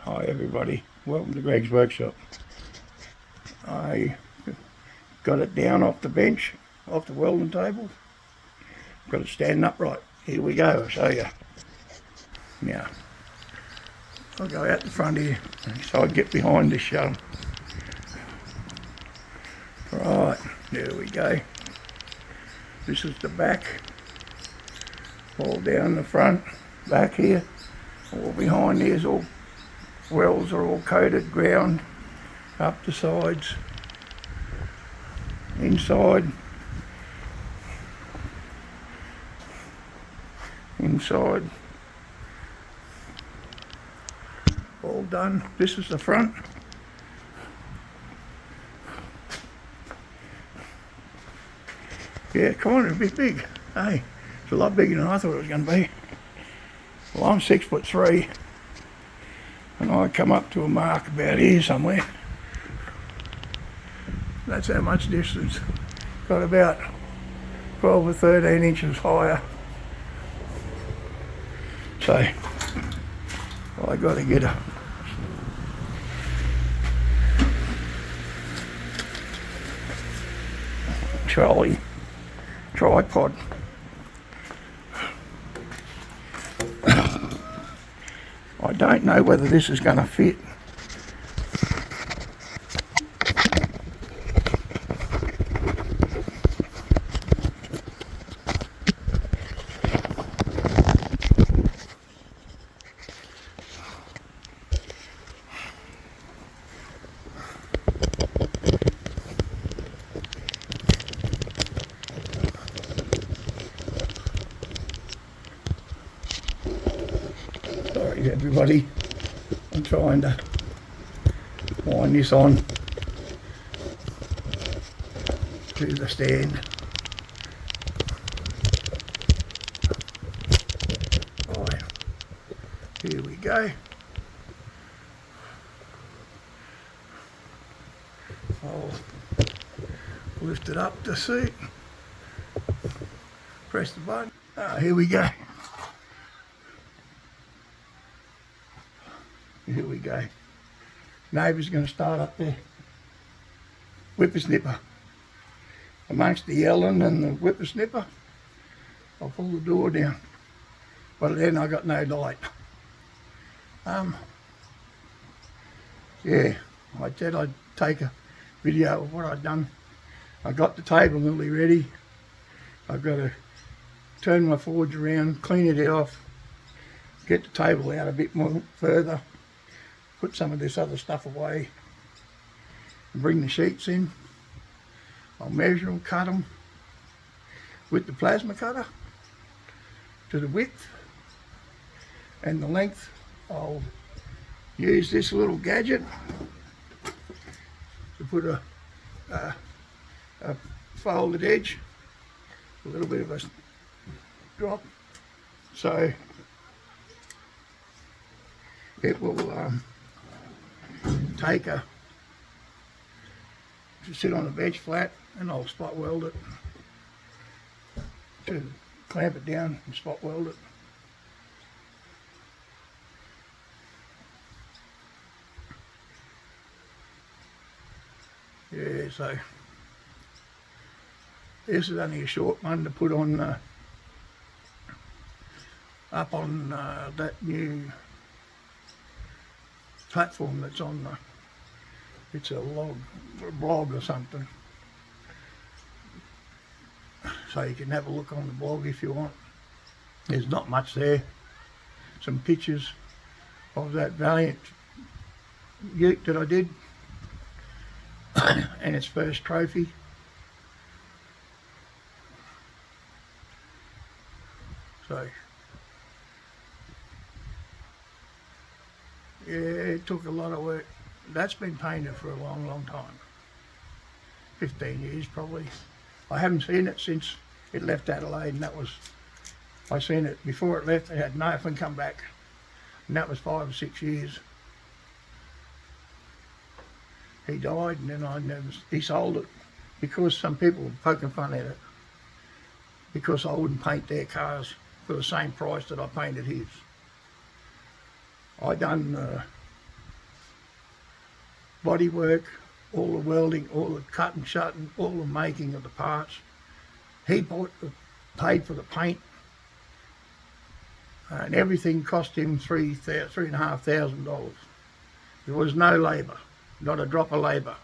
Hi everybody, welcome to Greg's Workshop. I got it down off the bench, off the welding table. Got it standing upright. Here we go, I'll show you. Now, I'll go out the front here so I get behind this Right, there we go. This is the back, all down the front, back here, all behind there's all wells are all coated, ground, up the sides, inside, all done. This is the front. Yeah, kind of a bit big. Hey, it's a lot bigger than I thought it was going to be. Well, I'm 6'3", and I come up to a mark about here somewhere. That's how much distance. Got about 12 or 13 inches higher. So I got to get a tripod. I don't know whether this is going to fit. Sorry everybody, I'm trying to wind this on to the stand. Right, here we go. I'll lift it up the seat, press the button. Here we go. Here we go. Neighbour's going to start up there. Whippersnipper. Amongst the yelling and the whippersnipper, I'll pull the door down. But then I got no light. Yeah, I said I'd take a video of what I'd done. I got the table nearly ready. I've got to turn my forge around, clean it off, get the table out a bit more further, put some of this other stuff away, and bring the sheets in. I'll measure them, cut them with the plasma cutter to the width and the length. I'll use this little gadget to put a folded edge, a little bit of a drop, so it will take to sit on the bench flat, and I'll spot weld it to clamp it down and spot weld it. Yeah, so this is only a short one to put on up on that new platform that's on it's a blog or something, so you can have a look on the blog if you want. There's not much there. Some pictures of that Valiant ute that I did and its first trophy. So yeah, it took a lot of work. That's been painted for a long time. 15 years probably. I haven't seen it since it left Adelaide, and I seen it before it left. It had nothing come back, and that was 5 or 6 years. He died, and then he sold it because some people were poking fun at it because I wouldn't paint their cars for the same price that I painted his. I done body work, all the welding, all the cutting, shutting, all the making of the parts. He paid for the paint, and everything cost him $3,500. There was no labour, not a drop of labour.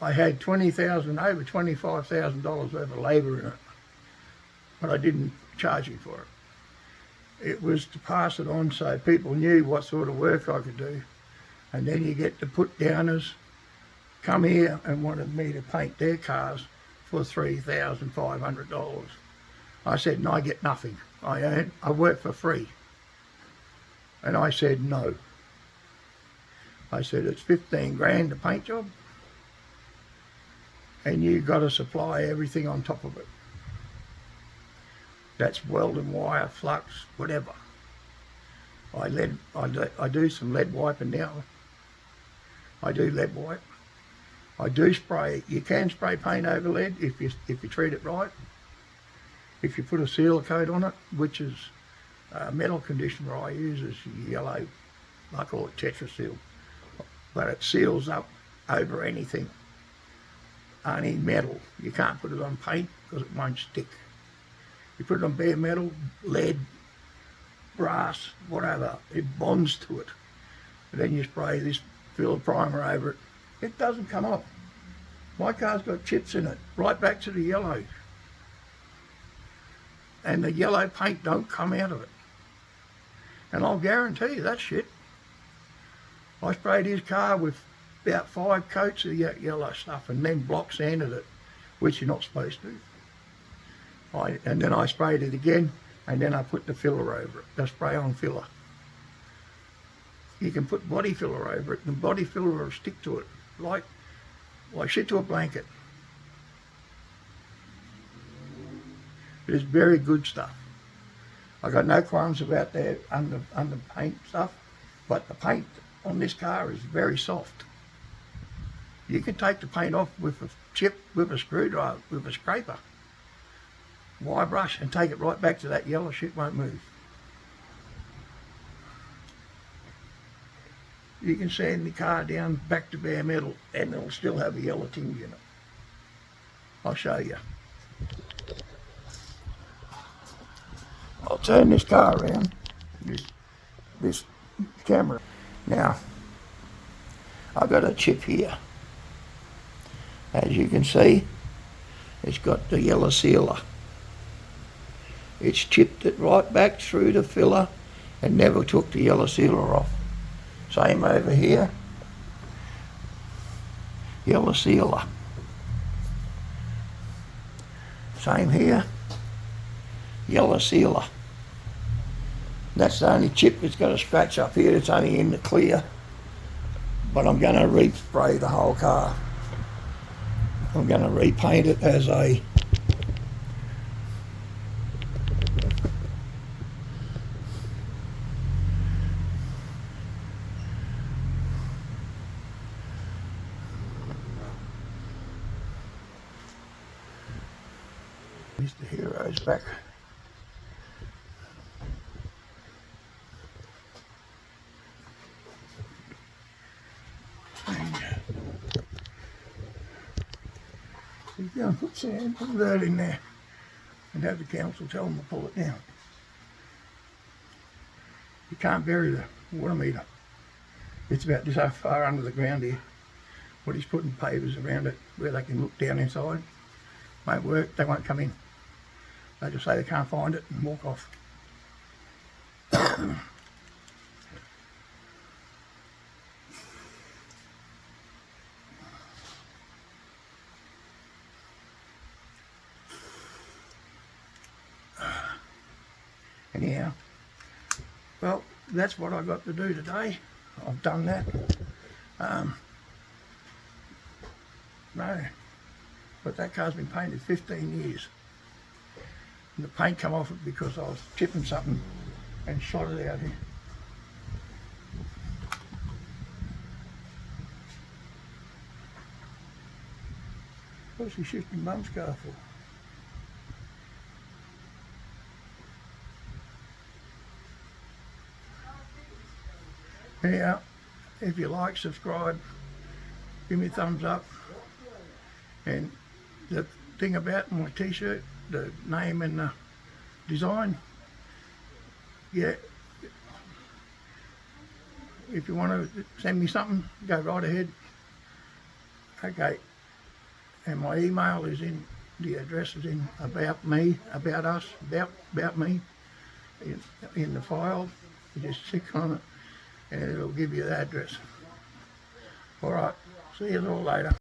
I had over $25,000 worth of labour in it, but I didn't charge him for it. It was to pass it on so people knew what sort of work I could do. And then you get the put-downers come here and wanted me to paint their cars for $3,500. I said, and I get nothing. I work for free. And I said, no. I said, it's 15 grand a paint job, and you've got to supply everything on top of it. That's welding, wire, flux, whatever. I do some lead wiping now. I do lead wipe. I do spray. You can spray paint over lead if you treat it right. If you put a sealer coat on it, which is metal conditioner I use, is yellow. I call it Tetraseal, but it seals up over anything. Only metal. You can't put it on paint because it won't stick. You put it on bare metal, lead, brass, whatever, it bonds to it. And then you spray this filler primer over it. It doesn't come off. My car's got chips in it, right back to the yellow. And the yellow paint don't come out of it. And I'll guarantee you that shit. I sprayed his car with about 5 coats of yellow stuff and then block sanded it, which you're not supposed to. And then I sprayed it again, and then I put the filler over it, the spray-on filler. You can put body filler over it, and body filler will stick to it like shit to a blanket. It is very good stuff. I got no qualms about that under paint stuff, but the paint on this car is very soft. You can take the paint off with a chip, with a screwdriver, with a scraper, wire brush, and take it right back to that yellow shit, won't move. You can sand the car down back to bare metal and it'll still have a yellow tinge in it. I'll show you. I'll turn this car around, this camera. Now, I've got a chip here. As you can see, it's got the yellow sealer. It's chipped it right back through the filler and never took the yellow sealer off. Same over here, yellow sealer. Same here, yellow sealer. That's the only chip that's got a scratch up here. It's only in the clear, but I'm going to respray the whole car. I'm going to repaint it as a Mr. Hero's back. He's going to put sand, put that in there, and have the council tell them to pull it down. You can't bury the water meter. It's about this far under the ground here. What he's putting pavers around it where they can look down inside. Won't work, they won't come in. They just say they can't find it and walk off. Anyhow, well, that's what I got to do today. I've done that. No, but that car's been painted 15 years. And the paint come off it because I was chipping something and shot it out here. What's he shifting mum's car for? Yeah. if you like, subscribe, give me a thumbs up. And the thing about my t-shirt, the name and the design, yeah, if you want to send me something, go right ahead. Okay, and my email is in, the address is in about me, about us, about me, in the file. You just click on it and it'll give you the address. All right, see you all later.